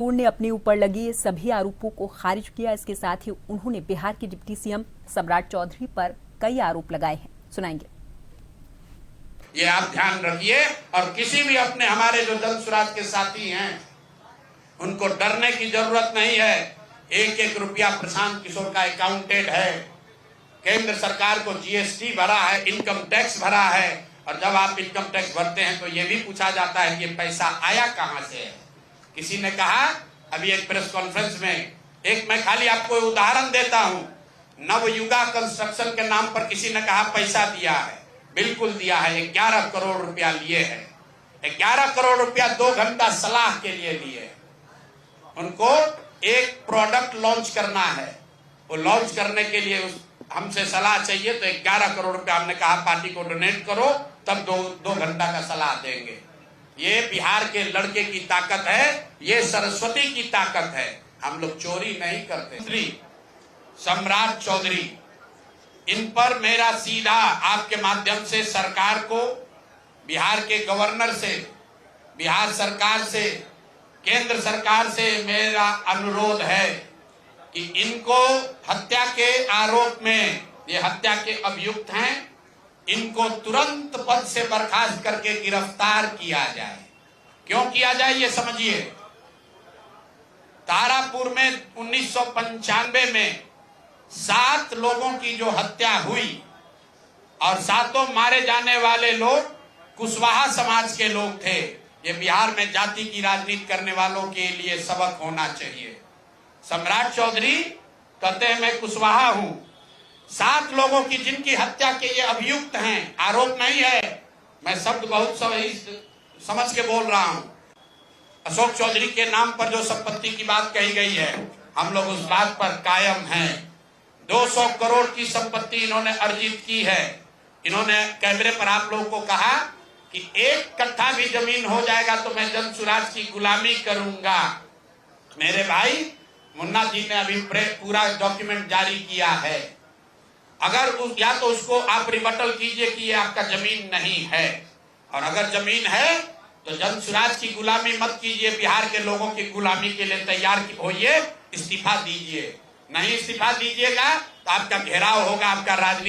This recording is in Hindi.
कोर्ट ने अपने ऊपर लगे सभी आरोपों को खारिज किया। इसके साथ ही उन्होंने बिहार के डिप्टी सीएम सम्राट चौधरी पर कई आरोप लगाए हैं। सुनाएंगे। ये आप ध्यान रखिए और किसी भी अपने हमारे जो जनसुराज के साथी हैं उनको डरने की जरूरत नहीं है। एक एक रुपया प्रशांत किशोर का अकाउंटेड है। केंद्र सरकार को जीएसटी भरा है, इनकम टैक्स भरा है, और जब आप इनकम टैक्स भरते हैं तो ये भी पूछा जाता है कि ये पैसा आया कहां से है। किसी ने कहा अभी एक प्रेस कॉन्फ्रेंस में, एक मैं खाली आपको उदाहरण देता हूं, नवयुगा कंस्ट्रक्शन के नाम पर किसी ने कहा पैसा दिया है। बिल्कुल दिया है। 11 करोड़ रुपया लिए हैं। 11 करोड़ रुपया 2 घंटा सलाह के लिए लिए। उनको एक प्रोडक्ट लॉन्च करना है, वो लॉन्च करने के लिए हमसे सलाह चाहिए, तो 11 करोड़ रुपया हमने कहा पार्टी को डोनेट करो, तब 2 घंटा का सलाह देंगे। ये बिहार के लड़के की ताकत है, ये सरस्वती की ताकत है। हम लोग चोरी नहीं करते। श्री सम्राट चौधरी, इन पर मेरा सीधा आपके माध्यम से सरकार को, बिहार के गवर्नर से, बिहार सरकार से, केंद्र सरकार से मेरा अनुरोध है कि इनको हत्या के आरोप में, ये हत्या के अभियुक्त हैं, इनको तुरंत पद से बर्खास्त करके गिरफ्तार किया जाए। क्यों किया जाए ये समझिए। तारापुर में 1995 में 7 लोगों की जो हत्या हुई और 7 मारे जाने वाले लोग कुशवाहा समाज के लोग थे। ये बिहार में जाति की राजनीति करने वालों के लिए सबक होना चाहिए। सम्राट चौधरी कहते हैं मैं कुशवाहा हूं। 7 लोगों की जिनकी हत्या के ये अभियुक्त हैं, आरोप नहीं है, मैं शब्द बहुत सही समझ के बोल रहा हूं। अशोक चौधरी के नाम पर जो संपत्ति की बात कही गई है, हम लोग उस बात पर कायम हैं। 200 करोड़ की संपत्ति इन्होंने अर्जित की है। इन्होंने कैमरे पर आप लोगों को कहा कि 1 कट्ठा भी जमीन हो जाएगा तो मैं जनसुराज की गुलामी करूंगा। मेरे भाई मुन्ना जी ने अभी पूरा डॉक्यूमेंट जारी किया है। अगर या तो उसको आप रिबटल कीजिए कि ये आपका जमीन नहीं है, और अगर जमीन है तो जनसुराज की गुलामी मत कीजिए, बिहार के लोगों की गुलामी के लिए तैयार होइए, इस्तीफा दीजिए। नहीं इस्तीफा दीजिएगा तो आपका घेराव होगा, आपका राजनीति